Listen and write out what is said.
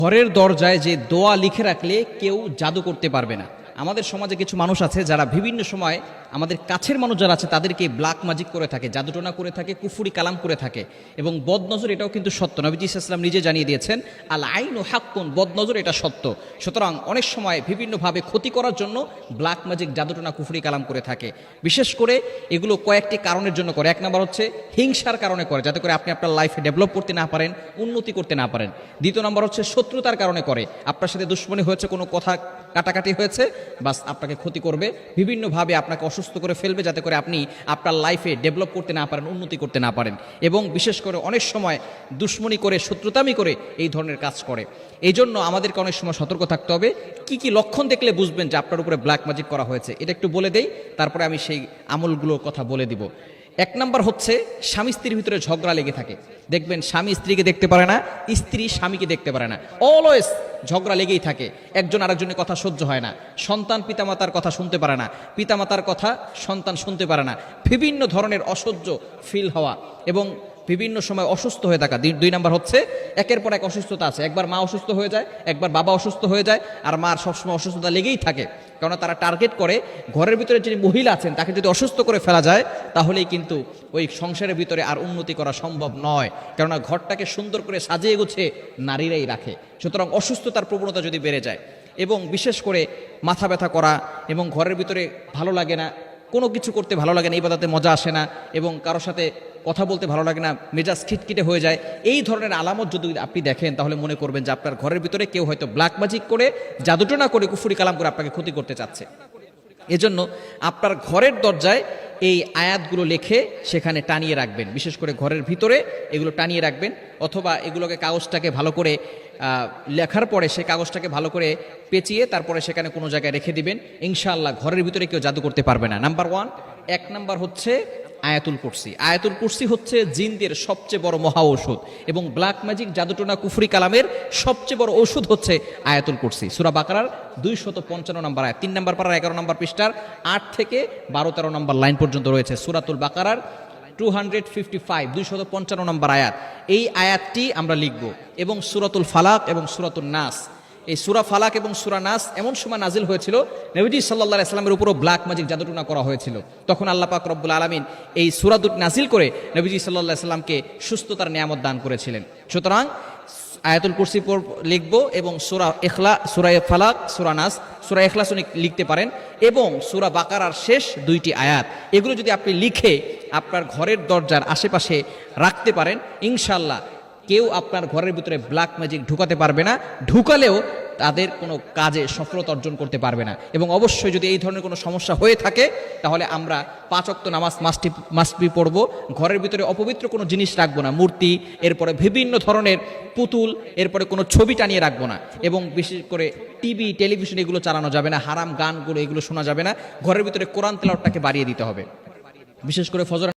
ঘরের দরজায় যে দোয়া লিখে রাখলে কেউ জাদু করতে পারবে না। আমাদের সমাজে কিছু মানুষ আছে যারা বিভিন্ন সময় আমাদের কাছের মানুষ যারা আছে তাদেরকে ব্ল্যাক ম্যাজিক করে থাকে, জাদুটোনা করে থাকে, কুফুরি কালাম করে থাকে এবং বদনজর এটাও কিন্তু সত্য। নবীজি সাল্লাল্লাহু আলাইহি ওয়াসাল্লাম নিজে জানিয়ে দিয়েছেন, আল আইনু হাক্কুন, বদনজর এটা সত্য। সুতরাং অনেক সময় বিভিন্নভাবে ক্ষতি করার জন্য ব্ল্যাক ম্যাজিক, জাদুটোনা, কুফুরি কালাম করে থাকে। বিশেষ করে এগুলো কয়েকটি কারণের জন্য করে। এক নম্বর হচ্ছে হিংসার কারণে করে, যাতে করে আপনি আপনার লাইফে ডেভেলপ করতে না পারেন, উন্নতি করতে না পারেন। দ্বিতীয় নম্বর হচ্ছে শত্রুতার কারণে করে, আপনার সাথে দুশ্মনী হয়েছে, কোনো কথা কাটাকাটি হয়েছে, বাস আপনাকে ক্ষতি করবে, বিভিন্নভাবে আপনাকে অসুস্থ করে ফেলবে, যাতে করে আপনি আপনার লাইফে ডেভেলপ করতে না পারেন, উন্নতি করতে না পারেন। এবং বিশেষ করে অনেক সময় দুশ্মনী করে, শত্রুতামি করে এই ধরনের কাজ করে। এই জন্য আমাদেরকে অনেক সময় সতর্ক থাকতে হবে। কি কি লক্ষণ দেখলে বুঝবেন যে আপনার উপরে ব্ল্যাক ম্যাজিক করা হয়েছে, এটা একটু বলে দেই, তারপরে আমি সেই আমলগুলোর কথা বলে দিব। এক নাম্বার হচ্ছে স্বামী স্ত্রীর ভিতরে ঝগড়া লেগে থাকে। দেখবেন স্বামী স্ত্রীকে দেখতে পারে না, স্ত্রী স্বামীকে দেখতে পারে না, অলওয়েজ ঝগড়া লেগেই থাকে, একজন আরেকজনের কথা সহ্য হয় না, সন্তান পিতামাতার কথা শুনতে পারে না, পিতামাতার কথা সন্তান শুনতে পারে না, বিভিন্ন ধরনের অসহ্য ফিল হওয়া এবং বিভিন্ন সময় অসুস্থ হয়ে থাকা। দুই নাম্বার হচ্ছে একের পর এক অসুস্থতা আছে, একবার মা অসুস্থ হয়ে যায়, একবার বাবা অসুস্থ হয়ে যায়, আর মার সবসময় অসুস্থতা লেগেই থাকে। কারণ তারা টার্গেট করে ঘরের ভিতরে যিনি মহিলা আছেন তাকে যদি অসুস্থ করে ফেলা যায়, তাহলেই কিন্তু ওই সংসারের ভিতরে আর উন্নতি করা সম্ভব নয়। কেননা ঘরটাকে সুন্দর করে সাজিয়ে গুছিয়ে নারীরাই রাখে। সুতরাং অসুস্থতার প্রবণতা যদি বেড়ে যায় এবং বিশেষ করে মাথা ব্যথা করা এবং ঘরের ভিতরে ভালো লাগে না, কোনো কিছু করতে ভালো লাগে না, ইবাদতে মজা আসে না এবং কারোর সাথে কথা বলতে ভালো লাগে না, মেজাজ খিটখিটে হয়ে যায়, এই ধরনের আলামত যদি আপনি দেখেন তাহলে মনে করবেন যে আপনার ঘরের ভিতরে কেউ হয়তো ব্ল্যাক ম্যাজিক করে, জাদুটোনা করে, কুফুরি কালাম করে আপনাকে ক্ষতি করতে চাচ্ছে। এজন্য আপনার ঘরের দরজায় এই আয়াতগুলো লিখে সেখানে টানিয়ে রাখবেন। বিশেষ করে ঘরের ভিতরে এগুলো টানিয়ে রাখবেন, অথবা এগুলোকে কাগজটাকে ভালো করে লেখার পরে সে কাগজটাকে ভালো করে পেঁচিয়ে তারপরে সেখানে কোনো জায়গায় রেখে দিবেন। ইনশাআল্লাহ ঘরের ভিতরে কেউ জাদু করতে পারবে না। নাম্বার ওয়ান, এক নাম্বার হচ্ছে আয়াতুল কুরসি। আয়াতুল কুরসি হচ্ছে জিনদের সবচেয়ে বড় মহা ঔষধ এবং ব্ল্যাক ম্যাজিক, জাদুটোনা, কুফরি কালামের সবচেয়ে বড় ঔষধ হচ্ছে আয়াতুল কুরসি। সূরা বাকারার 255 নম্বর আয়াত, 3 নম্বর পারার 11 নম্বর পৃষ্ঠার 8 থেকে 12-13 নম্বর লাইন পর্যন্ত রয়েছে। সূরাতুল বাকারার 255 নম্বর আয়াত, এই আয়াতটি আমরা লিখব। এবং সূরাতুল ফালাক এবং সূরাতুন নাস, এই সূরা ফালাক এবং সূরা নাস এমন সময় নাজিল হয়েছিল, নবীজি সাল্লাল্লাহু আলাইহি ওয়াসাল্লামের উপরও ব্ল্যাক ম্যাজিক, জাদুটোনা করা হয়েছিল। তখন আল্লাহ পাক রব্বুল আলামিন এই সূরা দুটি নাজিল করে নবীজি সাল্লাল্লাহু আলাইহি ওয়াসাল্লামকে সুস্থতার নিয়ামত দান করেছিলেন। সুতরাং আয়াতুল কুরসি লিখব এবং সূরা ফালাক, সূরা নাস, সূরা ইখলাস লিখতে পারেন এবং সূরা বাকারার শেষ দুইটি আয়াত, এগুলো যদি আপনি লিখে আপনার ঘরের দরজার আশেপাশে রাখতে পারেন, ইনশাআল্লাহ কেউ আপনার ঘরের ভিতরে ব্ল্যাক ম্যাজিক ঢুকাতে পারবে না, ঢুকালেও তাদের কোনো কাজে সফলতা অর্জন করতে পারবে না। এবং অবশ্যই যদি এই ধরনের কোনো সমস্যা হয়ে থাকে তাহলে আমরা 5 ওয়াক্ত নামাজ মাস্ট বি পড়ব, ঘরের ভিতরে অপবিত্র কোনো জিনিস রাখবো না, মূর্তি, এরপরে বিভিন্ন ধরনের পুতুল, এরপরে কোনো ছবি টানিয়ে রাখবো না এবং বিশেষ করে টিভি, টেলিভিশন এগুলো চালানো যাবে না, হারাম গানগুলো এগুলো শোনা যাবে না। ঘরের ভিতরে কোরআন তেলাওয়াতটাকে বাড়িয়ে দিতে হবে। বিশেষ করে ফজর